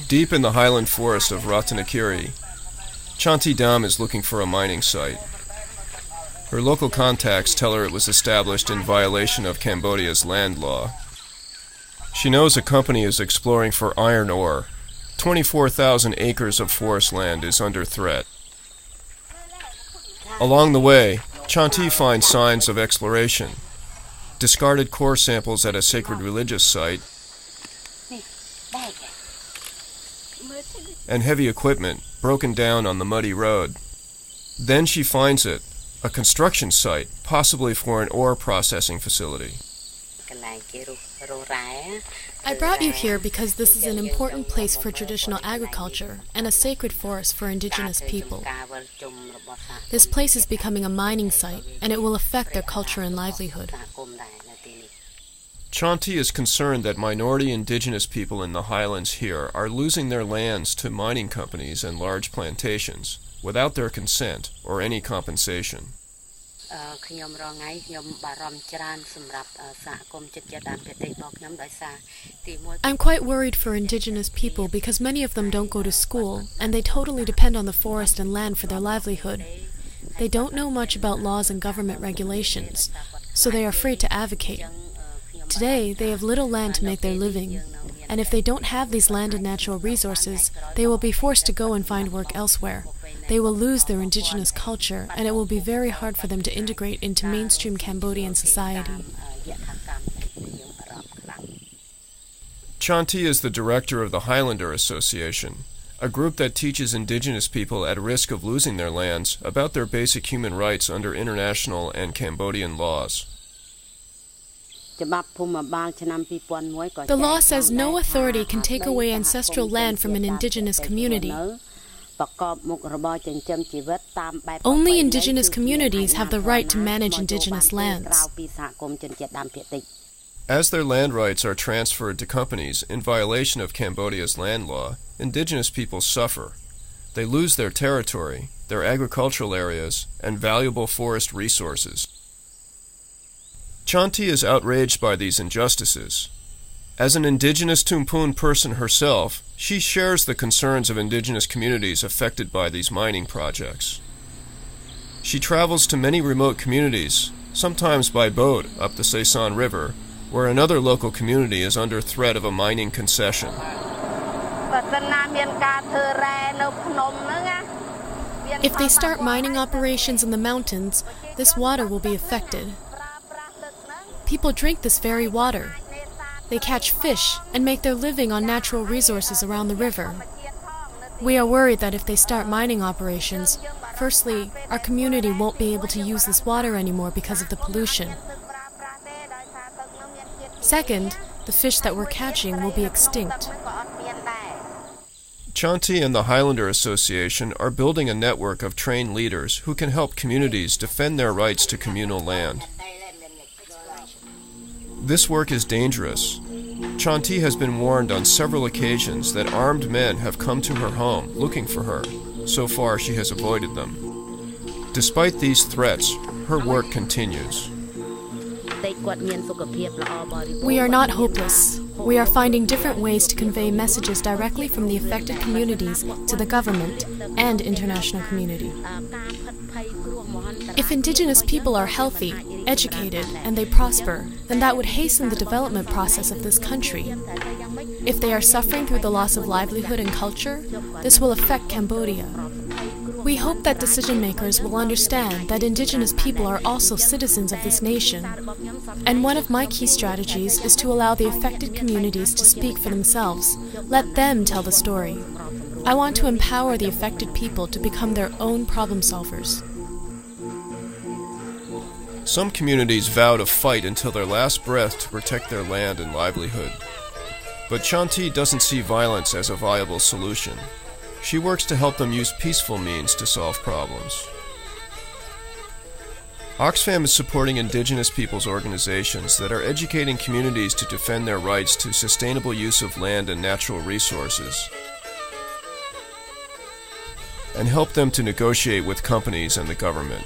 Deep in the highland forest of Ratanakiri, Chanti Dam is looking for a mining site. Her local contacts tell her it was established in violation of Cambodia's land law. She knows a company is exploring for iron ore. 24,000 acres of forest land is under threat. Along the way, Chanti finds signs of exploration. Discarded core samples at a sacred religious site, and heavy equipment broken down on the muddy road. Then she finds it, a construction site, possibly for an ore processing facility. I brought you here because this is an important place for traditional agriculture and a sacred forest for indigenous people. This place is becoming a mining site, and it will affect their culture and livelihood. Chanti is concerned that minority indigenous people in the highlands here are losing their lands to mining companies and large plantations without their consent or any compensation. I'm quite worried for indigenous people because many of them don't go to school and they totally depend on the forest and land for their livelihood. They don't know much about laws and government regulations, so they are afraid to advocate. Today, they have little land to make their living, and if they don't have these land and natural resources, they will be forced to go and find work elsewhere. They will lose their indigenous culture, and it will be very hard for them to integrate into mainstream Cambodian society. Chanti is the director of the Highlander Association, a group that teaches indigenous people at risk of losing their lands about their basic human rights under international and Cambodian laws. The law says no authority can take away ancestral land from an indigenous community. Only indigenous communities have the right to manage indigenous lands. As their land rights are transferred to companies in violation of Cambodia's land law, indigenous people suffer. They lose their territory, their agricultural areas, and valuable forest resources. Chanti is outraged by these injustices. As an indigenous Tumpun person herself, she shares the concerns of indigenous communities affected by these mining projects. She travels to many remote communities, sometimes by boat up the Sesan River, where another local community is under threat of a mining concession. If they start mining operations in the mountains, this water will be affected. People drink this very water. They catch fish and make their living on natural resources around the river. We are worried that if they start mining operations, firstly, our community won't be able to use this water anymore because of the pollution. Second, the fish that we're catching will be extinct. Chanti and the Highlander Association are building a network of trained leaders who can help communities defend their rights to communal land. This work is dangerous. Chanti has been warned on several occasions that armed men have come to her home looking for her. So far, she has avoided them. Despite these threats, her work continues. We are not hopeless. We are finding different ways to convey messages directly from the affected communities to the government and international community. If indigenous people are healthy, educated, and they prosper, then that would hasten the development process of this country. If they are suffering through the loss of livelihood and culture, this will affect Cambodia. We hope that decision makers will understand that indigenous people are also citizens of this nation. And one of my key strategies is to allow the affected communities to speak for themselves. Let them tell the story. I want to empower the affected people to become their own problem solvers. Some communities vow to fight until their last breath to protect their land and livelihood. But Chanti doesn't see violence as a viable solution. She works to help them use peaceful means to solve problems. Oxfam is supporting indigenous peoples' organizations that are educating communities to defend their rights to sustainable use of land and natural resources, and help them to negotiate with companies and the government.